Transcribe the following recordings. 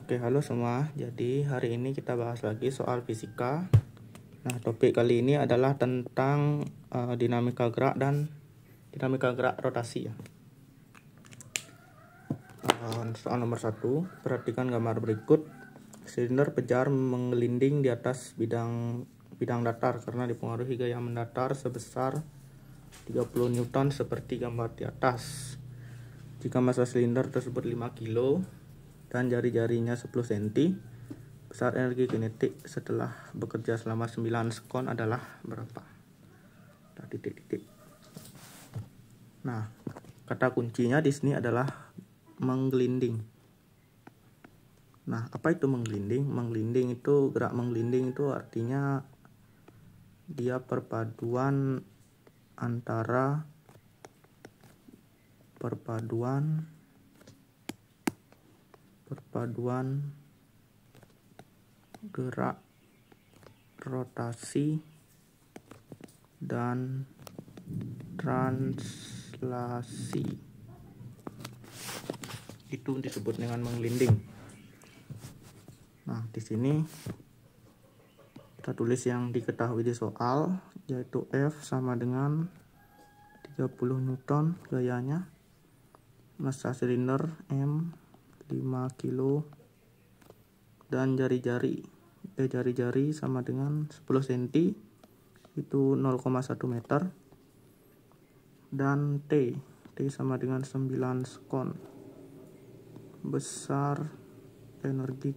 Oke, halo semua. Jadi hari ini kita bahas lagi soal fisika. Nah, topik kali ini adalah tentang dinamika gerak dan dinamika gerak rotasi ya. Soal nomor 1, perhatikan gambar berikut. Silinder pijar menggelinding di atas bidang datar karena dipengaruhi gaya mendatar sebesar 30 Newton seperti gambar di atas. Jika massa silinder tersebut 5 kilo dan jari-jarinya 10 cm, besar energi kinetik setelah bekerja selama 9 sekon adalah berapa? Titik-titik. Nah, kata kuncinya di sini adalah menggelinding. Nah, apa itu menggelinding? Gerak menggelinding itu artinya dia perpaduan antara gerak rotasi dan translasi. Itu disebut dengan menggelinding. Nah, di sini kita tulis yang diketahui di soal, yaitu F sama dengan 30 Newton gayanya, massa silinder M 5 kilo, dan jari-jari sama dengan 10 cm, itu 0,1 meter, dan T sama dengan 9 sekon. Besar energi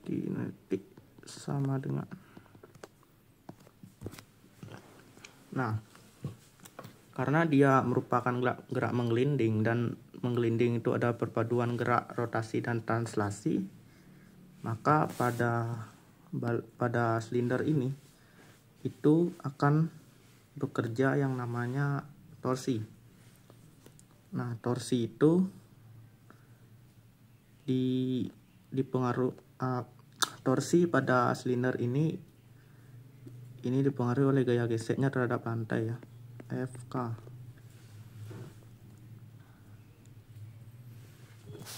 kinetik sama dengan, nah, karena dia merupakan gerak menggelinding, dan menggelinding itu ada perpaduan gerak rotasi dan translasi, maka pada silinder ini itu akan bekerja yang namanya torsi. Nah, torsi itu torsi pada silinder ini dipengaruhi oleh gaya geseknya terhadap lantai ya, Fk.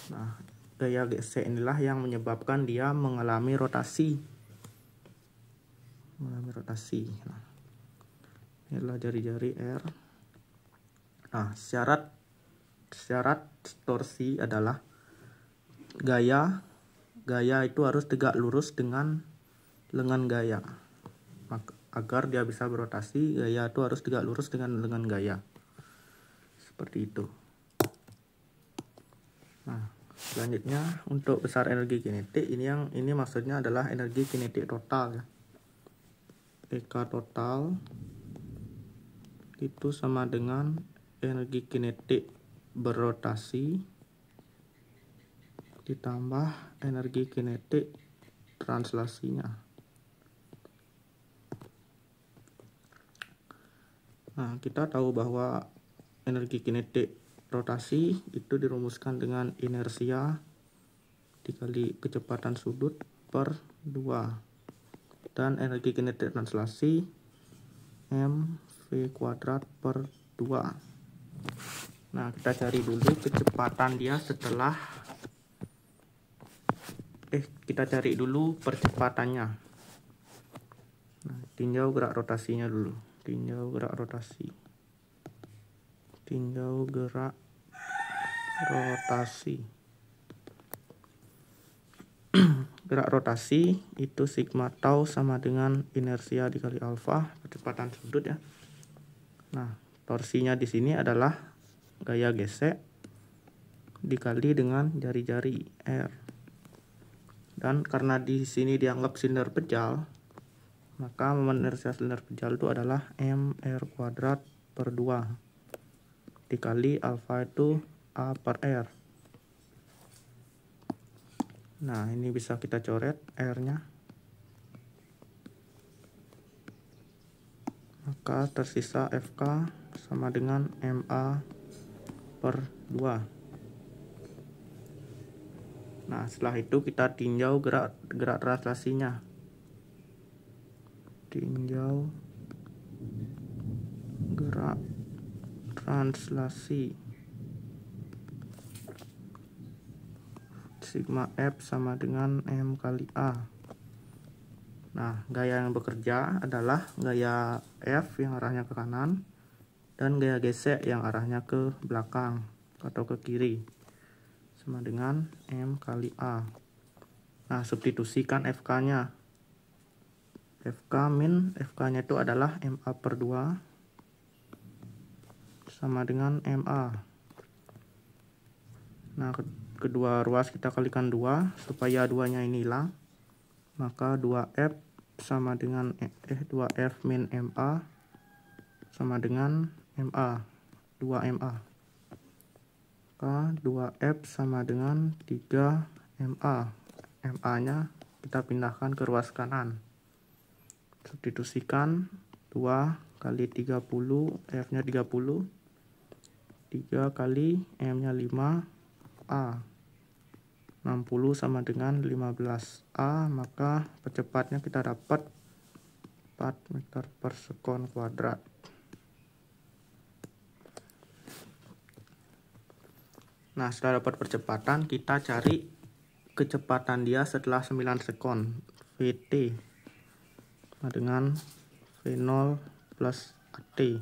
Nah, gaya gesek inilah yang menyebabkan dia mengalami rotasi. Nah, inilah jari-jari R. Nah, syarat torsi adalah gaya itu harus tegak lurus dengan lengan gaya. Agar dia bisa berotasi, gaya itu harus tegak lurus dengan lengan gaya. Seperti itu. Nah, selanjutnya untuk besar energi kinetik, ini maksudnya adalah energi kinetik total ya. EK total itu sama dengan energi kinetik berotasi ditambah energi kinetik translasinya. Nah, kita tahu bahwa energi kinetik rotasi itu dirumuskan dengan inersia dikali kecepatan sudut per 2. Dan energi kinetik translasi mv kuadrat per 2. Nah, kita cari dulu kecepatan dia setelah kita cari dulu percepatannya. Nah, tinjau gerak rotasinya dulu. Tinjau gerak rotasi. Gerak rotasi itu sigma tau sama dengan inersia dikali alfa, percepatan sudut ya. Nah, torsinya di sini adalah gaya gesek dikali dengan jari-jari R. Dan karena di sini dianggap silinder pejal, maka momen inersia silinder pejal itu adalah mr kuadrat per 2 dikali alfa itu A per R. Nah, ini bisa kita coret R-nya. Maka tersisa Fk sama dengan MA per 2. Nah, setelah itu kita tinjau gerak translasinya. Tinjau gerak translasi. sigma F sama dengan M kali A. Nah, gaya yang bekerja adalah gaya F yang arahnya ke kanan dan gaya gesek yang arahnya ke belakang atau ke kiri, sama dengan M kali A. Nah, substitusikan FK-nya. FK min FK-nya itu adalah MA per 2 sama dengan MA. Nah, kedua ruas kita kalikan 2 supaya 2-nya ini hilang. Maka 2F sama dengan 2F min MA sama dengan MA, 2MA. Maka 2F sama dengan 3MA. MA-nya kita pindahkan ke ruas kanan. Substitusikan 2 kali 30, F-nya 30, 3 kali M-nya 5A, 60 sama dengan 15A, maka percepatnya kita dapat 4 meter per sekon kuadrat. Nah, setelah dapat percepatan, kita cari kecepatan dia setelah 9 sekon, VT, sama dengan V0 plus AT.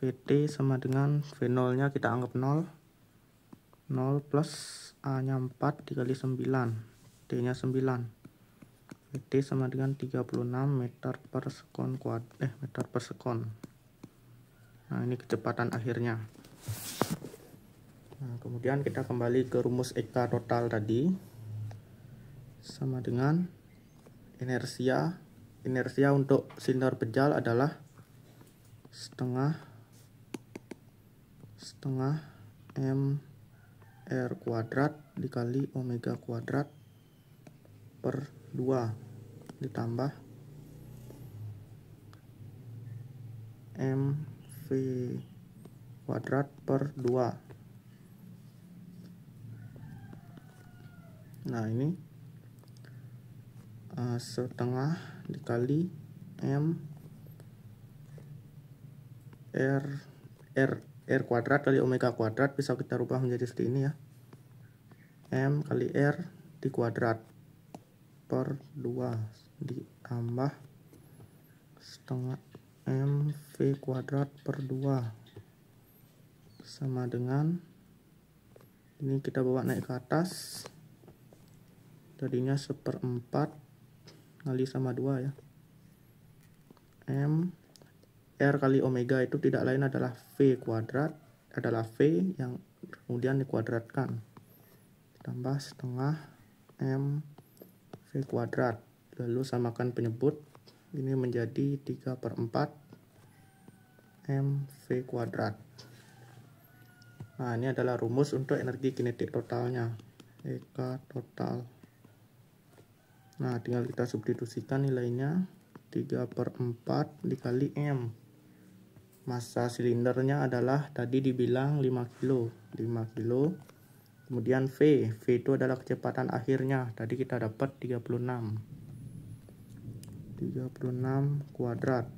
VT sama dengan V0 nya kita anggap 0, 0 plus A nya 4 dikali 9, T nya 9. VT sama dengan 36 meter per sekon meter per sekon. Nah, ini kecepatan akhirnya. Nah, kemudian kita kembali ke rumus EK total tadi, sama dengan inersia. Inersia untuk silinder pejal adalah setengah M R kuadrat dikali omega kuadrat per 2 ditambah M V kuadrat per 2. Nah, ini setengah dikali M R kuadrat kali omega kuadrat, bisa kita rubah menjadi seperti ini ya, M kali R di kuadrat per 2 ditambah setengah M V kuadrat per 2 sama dengan, ini kita bawa naik ke atas, jadinya 1/4 kali sama 2 ya. M R kali omega itu tidak lain adalah V kuadrat, adalah V yang kemudian dikuadratkan, tambah setengah M V kuadrat, lalu samakan penyebut, ini menjadi 3/4 M V kuadrat. Nah, ini adalah rumus untuk energi kinetik totalnya, EK total. Nah, tinggal kita substitusikan nilainya, 3/4 dikali M. Massa silindernya adalah tadi dibilang 5 kilo. Kemudian V itu adalah kecepatan akhirnya. Tadi kita dapat 36 kuadrat.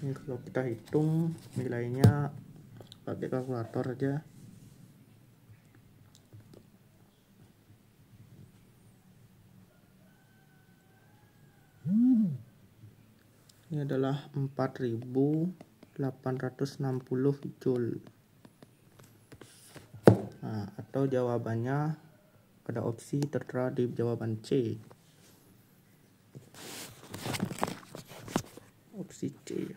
Ini kalau kita hitung nilainya pakai kalkulator aja. Ini adalah 4860 Joule. Nah, atau jawabannya ada opsi tertera di jawaban C. Opsi C.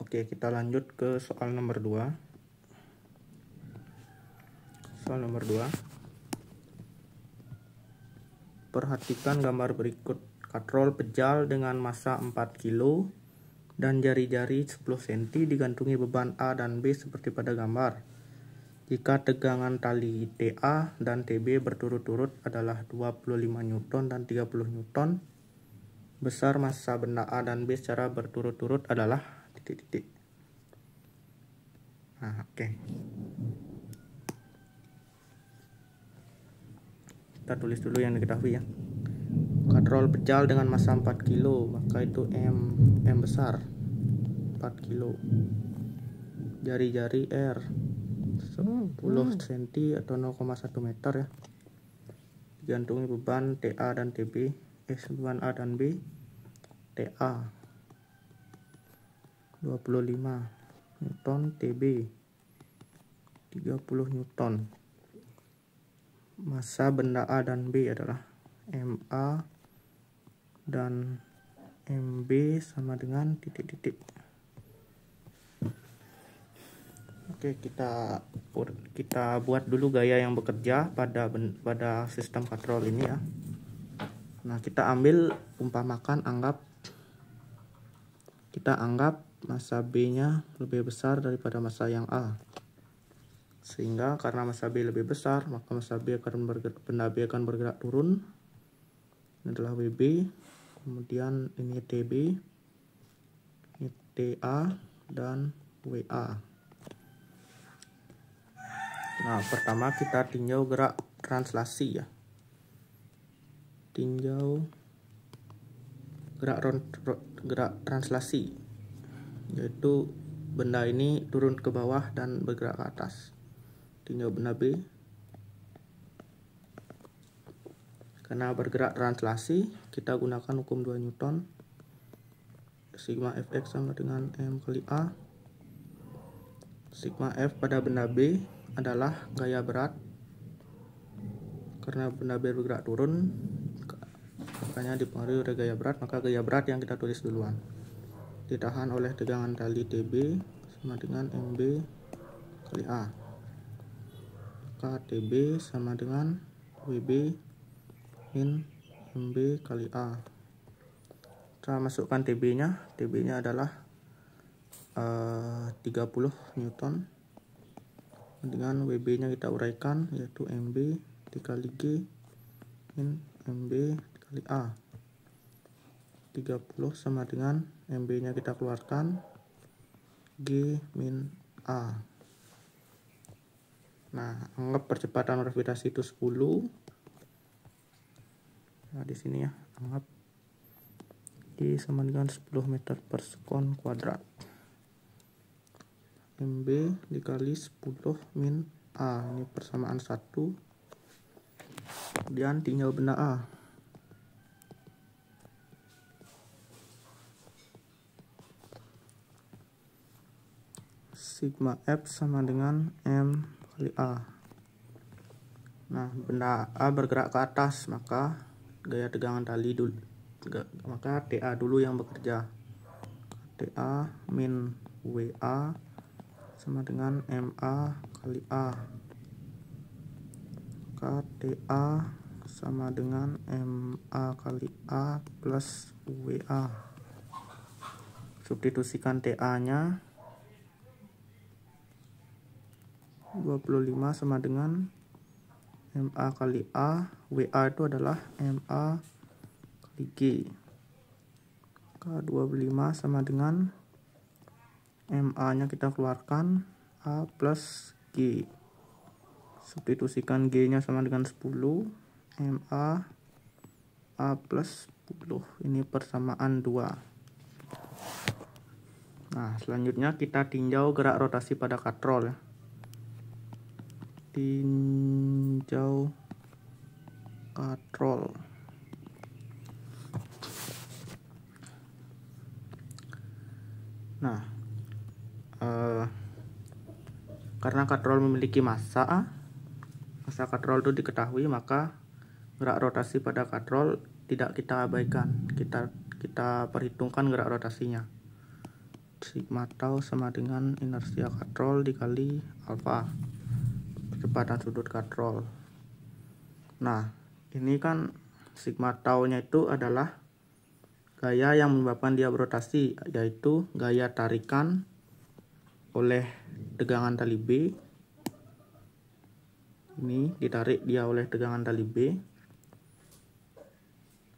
Oke, kita lanjut ke soal nomor 2. Soal nomor 2. Perhatikan gambar berikut. Katrol pejal dengan massa 4 kg dan jari-jari 10 cm digantungi beban A dan B seperti pada gambar. Jika tegangan tali TA dan TB berturut-turut adalah 25 Newton dan 30 Newton, besar massa benda A dan B secara berturut-turut adalah titik-titik. Nah, oke. Kita tulis dulu yang diketahui ya. Katrol pejal dengan massa 4 kg, maka itu M besar 4 kg. jari-jari R 10 cm atau 0,1 meter ya. Digantungi beban TA dan TB, beban A dan B. TA 25 Newton, TB 30 Newton. Massa benda A dan B adalah MA dan MB sama dengan titik-titik. Oke, kita buat dulu gaya yang bekerja pada sistem katrol ini ya. Nah, kita ambil umpamakan kita anggap massa B-nya lebih besar daripada massa yang A. Sehingga karena massa B lebih besar, maka massa B benda B akan bergerak turun. Ini adalah WB, kemudian ini TB, ini TA, dan WA. Nah, pertama kita tinjau gerak translasi ya. Tinjau gerak translasi, yaitu benda ini turun ke bawah dan bergerak ke atas. Tinjau benda B. Karena bergerak translasi, kita gunakan hukum 2 Newton. Sigma Fx sama dengan M kali A. Sigma F pada benda B adalah gaya berat. Karena benda B bergerak turun, makanya dipengaruhi oleh gaya berat, maka gaya berat yang kita tulis duluan. Ditahan oleh tegangan tali TB sama dengan MB kali A. Maka TB sama dengan WB min MB kali A. Kita masukkan TB-nya. TB-nya adalah 30 Newton. Dengan WB-nya kita uraikan, yaitu MB dikali G min MB dikali A. 30 sama dengan MB-nya kita keluarkan, G min A. Nah, anggap percepatan gravitasi itu 10. Nah, di sini ya, anggap G sama dengan 10 meter per sekon kuadrat. MB dikali 10 min A, ini persamaan 1. Kemudian tinjau benda A. Sigma F sama dengan M kali A. Nah, benda A bergerak ke atas, maka gaya tegangan tali dulu, maka TA dulu yang bekerja. TA min WA sama dengan MA kali A. Maka TA sama dengan MA kali A plus WA. Substitusikan TA-nya, 25 sama dengan MA kali A. WA itu adalah MA kali G. Maka 25 sama dengan MA nya kita keluarkan, A plus G. Substitusikan G nya sama dengan 10, MA A plus 10. Ini persamaan 2. Nah, selanjutnya kita tinjau gerak rotasi pada katrol ya. Tinjau katrol. Nah, karena katrol memiliki massa katrol itu diketahui, maka gerak rotasi pada katrol tidak kita abaikan. Kita perhitungkan gerak rotasinya. Sigma tau sama dengan inersia katrol dikali alfa, percepatan sudut katrol. Nah, ini kan sigma tau-nya itu adalah gaya yang menyebabkan dia berotasi, yaitu gaya tarikan oleh tegangan tali B. Ini ditarik dia oleh tegangan tali B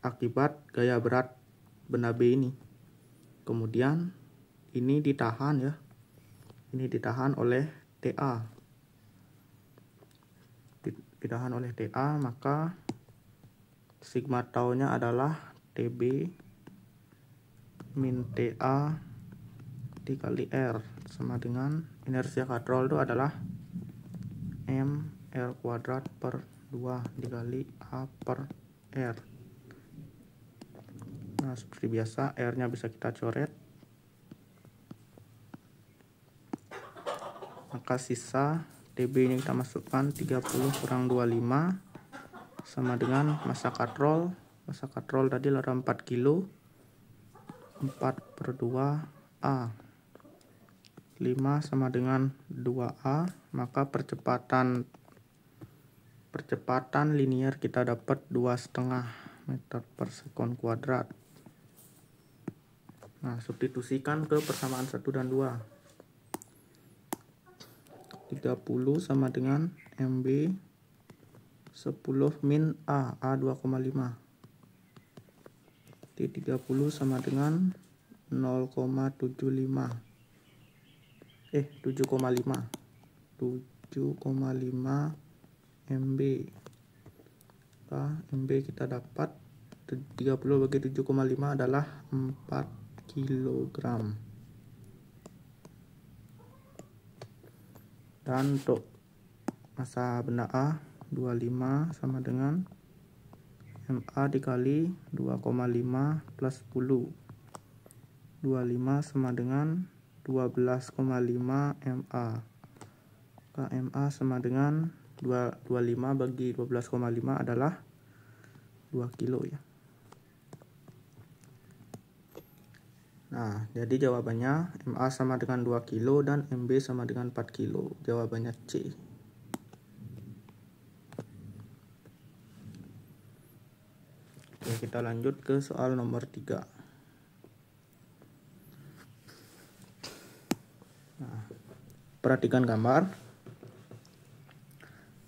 akibat gaya berat benda B ini. Kemudian ini ditahan ya. Ini ditahan oleh TA. Ditahan oleh TA, maka sigma tau-nya adalah TB min TA dikali R sama dengan inersia katrol itu adalah M R kuadrat per 2 dikali A per R. Nah, seperti biasa R nya bisa kita coret, maka sisa TB ini kita masukkan 30 kurang 25 sama dengan massa katrol. Massa katrol tadi ada 4 kilo, 4/2 A, 5 sama dengan 2A, maka percepatan linier kita dapat 2,5 meter per sekon kuadrat. Nah, substitusikan ke persamaan 1 dan 2. 30 sama dengan MB 10 min A 2,5. T30 sama dengan 0,75. 7,5 MB. MB kita dapat 30 bagi 7,5 adalah 4 kilogram. Dan untuk massa benda A 25 sama dengan MA dikali 2,5 plus 10. 25 sama dengan 12,5 MA. MA sama dengan 25 bagi 12,5 adalah 2 kilo ya. Nah, jadi jawabannya MA sama dengan 2 kilo dan MB sama dengan 4 kilo. Jawabannya C. Oke, kita lanjut ke soal nomor 3. Nah, perhatikan gambar.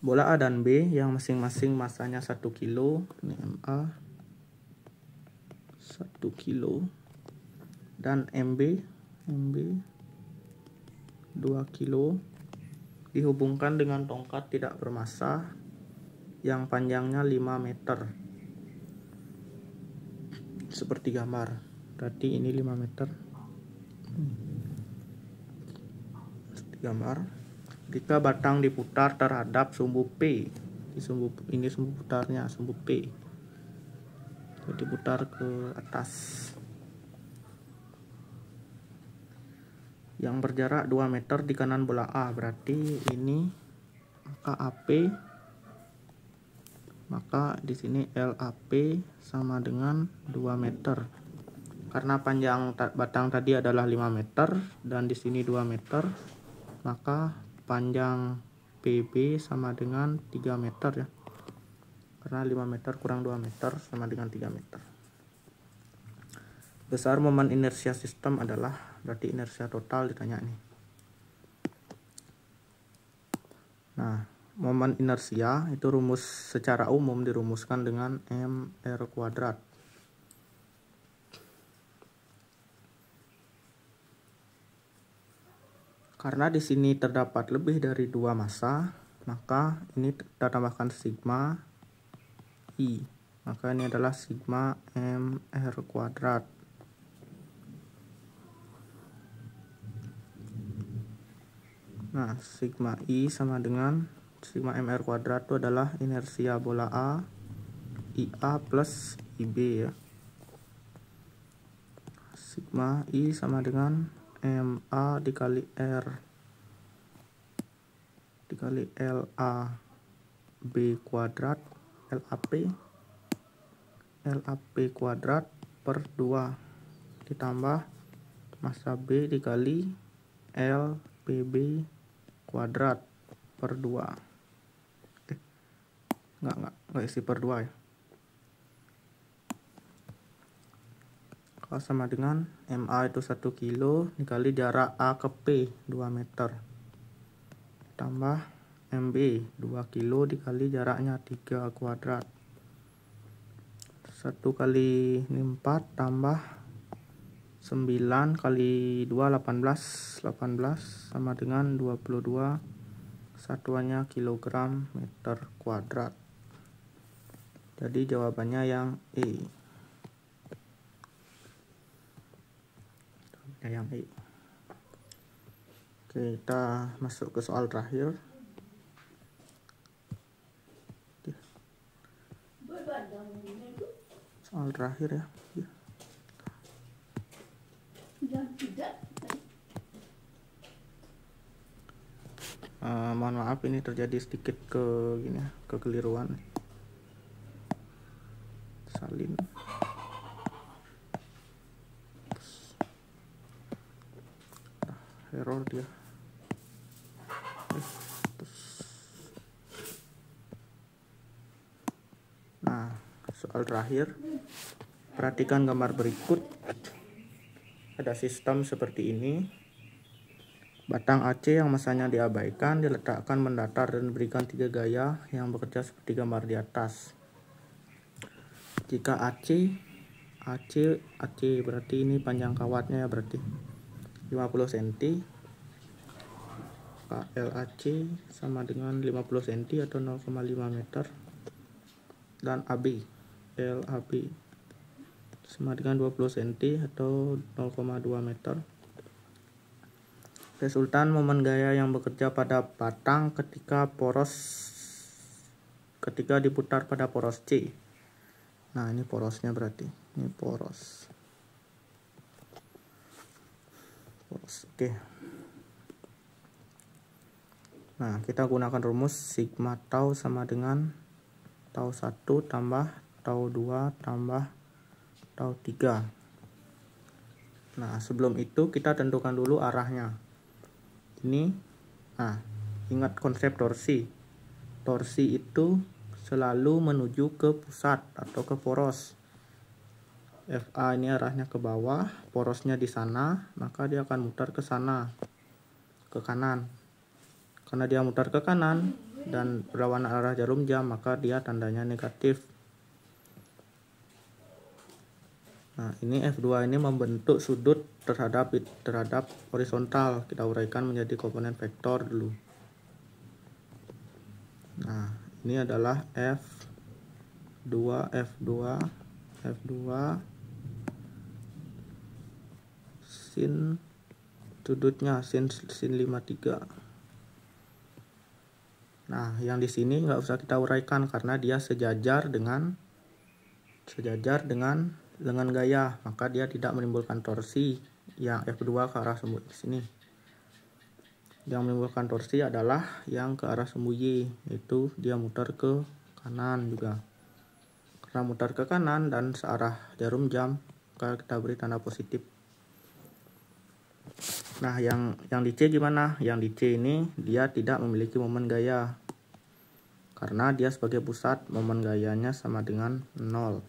Bola A dan B yang masing-masing masanya 1 kilo. Ini MA 1 kilo. Dan MB 2 kilo dihubungkan dengan tongkat tidak bermassa yang panjangnya 5 meter. Seperti gambar. Berarti ini 5 meter. Seperti gambar. Jika batang diputar terhadap sumbu P. Ini sumbu putarnya, sumbu P. Jadi putar ke atas. Yang berjarak 2 meter di kanan bola A, berarti ini maka AP, maka di sini LAP sama dengan 2 meter. Karena panjang batang tadi adalah 5 meter dan di sini 2 meter, maka panjang PB sama dengan 3 meter ya. Karena 5 meter kurang 2 meter sama dengan 3 meter. Besar momen inersia sistem adalah, berarti inersia total ditanya nih. Nah, momen inersia itu rumus secara umum dirumuskan dengan mR kuadrat. Karena di sini terdapat lebih dari 2 massa, maka ini kita tambahkan sigma I. Maka ini adalah sigma mR kuadrat. Nah, sigma I sama dengan sigma mR kuadrat itu adalah inersia bola A IA plus IB ya. Sigma I sama dengan MA dikali R dikali LAB kuadrat LAP kuadrat per 2 ditambah massa B dikali LPB kuadrat per 2. Enggak isi per 2 ya. Kalau sama dengan MA itu 1 kilo dikali jarak A ke P 2 meter. Tambah MB 2 kilo dikali jaraknya 3 kuadrat. 1 kali ini 4 tambah 9 kali 2 18 sama dengan 22, satuannya kilogram meter kuadrat. Jadi jawabannya yang E. Yang E. Oke, kita masuk ke soal terakhir. Soal terakhir ya. Mohon maaf, ini terjadi sedikit kekeliruan. Salin. Error dia. Nah, soal terakhir. Perhatikan gambar berikut. Ada sistem seperti ini. Batang AC yang masanya diabaikan diletakkan mendatar dan diberikan 3 gaya yang bekerja seperti gambar di atas. Jika AC berarti ini panjang kawatnya ya, berarti 50 cm. LAC sama dengan 50 cm atau 0,5 meter. Dan LAB sama dengan 20 cm atau 0,2 meter. Resultan momen gaya yang bekerja pada batang ketika diputar pada poros C. Nah, ini porosnya berarti. Ini poros. Oke. Nah, kita gunakan rumus sigma tau sama dengan tau 1 tambah tau 2 tambah tau 3. Nah, sebelum itu kita tentukan dulu arahnya. Ini, ingat konsep torsi. Torsi itu selalu menuju ke pusat atau ke poros. FA ini arahnya ke bawah, porosnya di sana, maka dia akan mutar ke sana, ke kanan. Karena dia mutar ke kanan dan berlawanan arah jarum jam, maka dia tandanya negatif. Nah, ini F2 ini membentuk sudut terhadap horizontal. Kita uraikan menjadi komponen vektor dulu. Nah, ini adalah F2 sin sudutnya sin 53. Nah, yang di sini nggak usah kita uraikan karena dia sejajar dengan gaya, maka dia tidak menimbulkan torsi. Yang F2 ke arah semu sini. Yang menimbulkan torsi adalah yang ke arah semu Y, yaitu dia mutar ke kanan juga. Karena mutar ke kanan dan searah jarum jam, maka kita beri tanda positif. Nah, yang di C gimana? Yang di C ini dia tidak memiliki momen gaya. Karena dia sebagai pusat, momen gayanya sama dengan 0.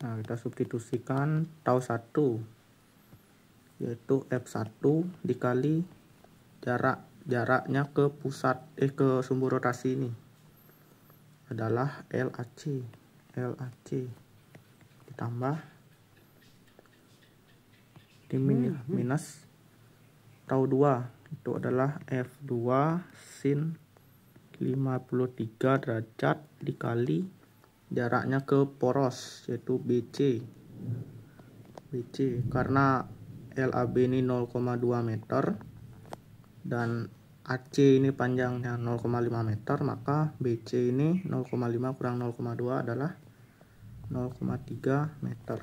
Nah, kita substitusikan tau 1 yaitu F1 dikali jaraknya ke pusat ke sumbu rotasi ini adalah LAC ditambah minus tau 2 itu adalah F2 sin 53 derajat dikali jaraknya ke poros yaitu BC. Karena LAB ini 0,2 meter dan AC ini panjangnya 0,5 meter, maka BC ini 0,5 kurang 0,2 adalah 0,3 meter.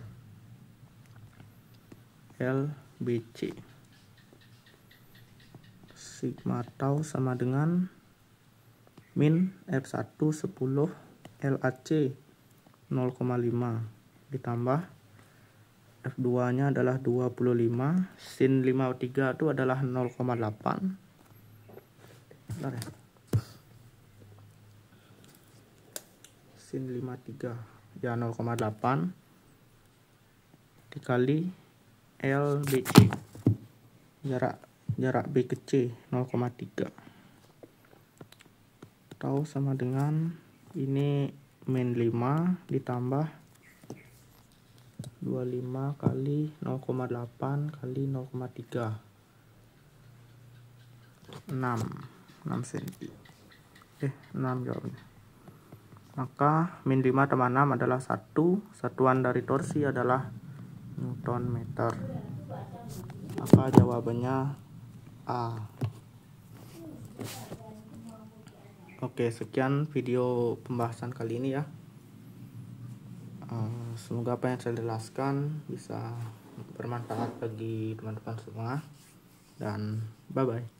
LBC sigma tau sama dengan min F1 10 LAC 0,5 ditambah F2 nya adalah 25 sin 53 itu adalah 0,8. Bentar ya. Sin 53 ya 0,8 dikali LBC jarak B ke C 0,3 tau sama dengan ini min 5 ditambah 25 kali 0,8 kali 0,3 6 cm. 6 jawabnya. Maka min 5 tambah 6 adalah 1. Satuan dari torsi adalah Newton meter. Maka jawabannya A. Oke, sekian video pembahasan kali ini ya. Semoga apa yang saya jelaskan bisa bermanfaat bagi teman-teman semua, dan bye bye.